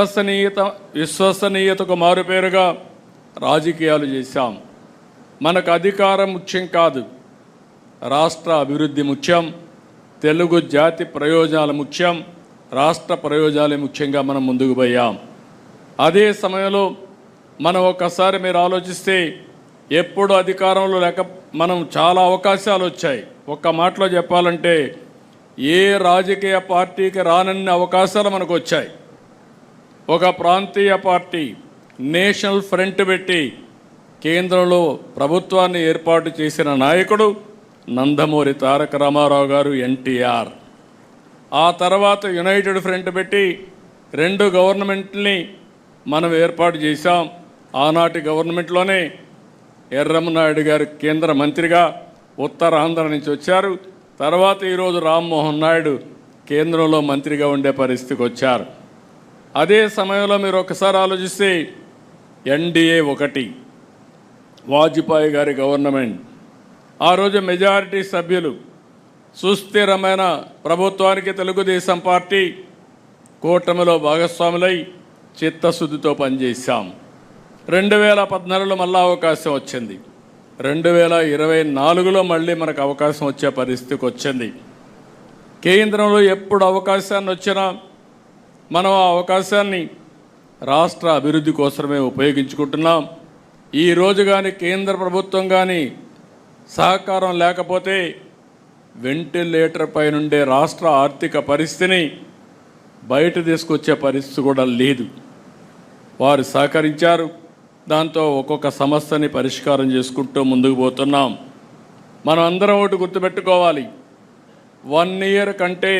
విశ్వసనీయతకు మారుపేరుగా రాజకీయాలు చేశాం. మనకు అధికారం ముఖ్యం కాదు, రాష్ట్ర అభివృద్ధి ముఖ్యం, తెలుగు జాతి ప్రయోజనాలు ముఖ్యం, రాష్ట్ర ప్రయోజనాలే ముఖ్యంగా మనం ముందుకు పోయాం. అదే సమయంలో మనం ఒక్కసారి మీరు ఆలోచిస్తే ఎప్పుడు అధికారంలో లేక మనం చాలా అవకాశాలు వచ్చాయి. ఒక్క మాటలో చెప్పాలంటే ఏ రాజకీయ పార్టీకి రానన్ని అవకాశాలు మనకు వచ్చాయి. ఒక ప్రాంతీయ పార్టీ నేషనల్ ఫ్రంట్ పెట్టి కేంద్రంలో ప్రభుత్వాన్ని ఏర్పాటు చేసిన నాయకుడు నందమూరి తారక రామారావు గారు, ఎన్టీఆర్. ఆ తర్వాత యునైటెడ్ ఫ్రంట్ పెట్టి 2 గవర్నమెంట్ని మనం ఏర్పాటు చేశాం. ఆనాటి గవర్నమెంట్లోనే ఎర్రమనాయుడు గారు కేంద్ర మంత్రిగా ఉత్తరాంధ్ర నుంచి వచ్చారు. తర్వాత ఈరోజు రామ్మోహన్ నాయుడు కేంద్రంలో మంత్రిగా ఉండే పరిస్థితికి వచ్చారు. అదే సమయంలో మీరు ఒకసారి ఆలోచిస్తే ఎన్డీఏ 1 వాజ్పేయి గారి గవర్నమెంట్, ఆ రోజు మెజారిటీ సభ్యులు, సుస్థిరమైన ప్రభుత్వానికి తెలుగుదేశం పార్టీ కూటమిలో భాగస్వాములై చిత్తశుద్ధితో పనిచేశాం. 2014లో మళ్ళీ అవకాశం వచ్చింది. 2024లో మళ్ళీ మనకు అవకాశం వచ్చే పరిస్థితికి వచ్చింది. కేంద్రంలో ఎప్పుడు అవకాశాన్ని వచ్చినా మనం ఆ అవకాశాన్ని రాష్ట్ర అభివృద్ధి కోసమే ఉపయోగించుకుంటున్నాం. ఈరోజు కానీ కేంద్ర ప్రభుత్వం కానీ సహకారం లేకపోతే వెంటిలేటర్ పైనుండే రాష్ట్ర ఆర్థిక పరిస్థితిని బయట తీసుకొచ్చే పరిస్థితి కూడా లేదు. వారు సహకరించారు. దాంతో ఒక్కొక్క సమస్యని పరిష్కారం చేసుకుంటూ ముందుకు పోతున్నాం. మనం అందరం ఒకటి గుర్తుపెట్టుకోవాలి, 1 ఇయర్ కంటే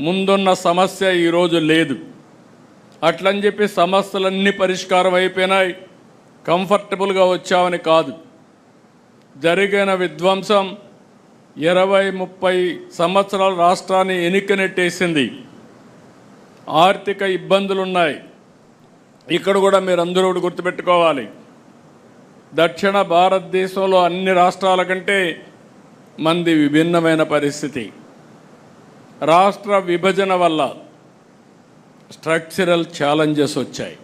ముందున్న సమస్య ఈరోజు లేదు. అట్లని చెప్పి సమస్యలన్నీ పరిష్కారం అయిపోయినాయి, కంఫర్టబుల్గా వచ్చామని కాదు. జరిగిన విధ్వంసం 20-30 సంవత్సరాల రాష్ట్రాన్ని ఎనికనెట్టేసింది. ఆర్థిక ఇబ్బందులున్నాయి. ఇక్కడ కూడా మీరు అందరూ ఒకటి గుర్తుపెట్టుకోవాలి, దక్షిణ భారతదేశంలో అన్ని రాష్ట్రాల కంటే మంది విభిన్నమైన పరిస్థితి. రాష్ట్ర విభజన వల్ల స్ట్రక్చరల్ ఛాలెంజెస్ వచ్చాయి.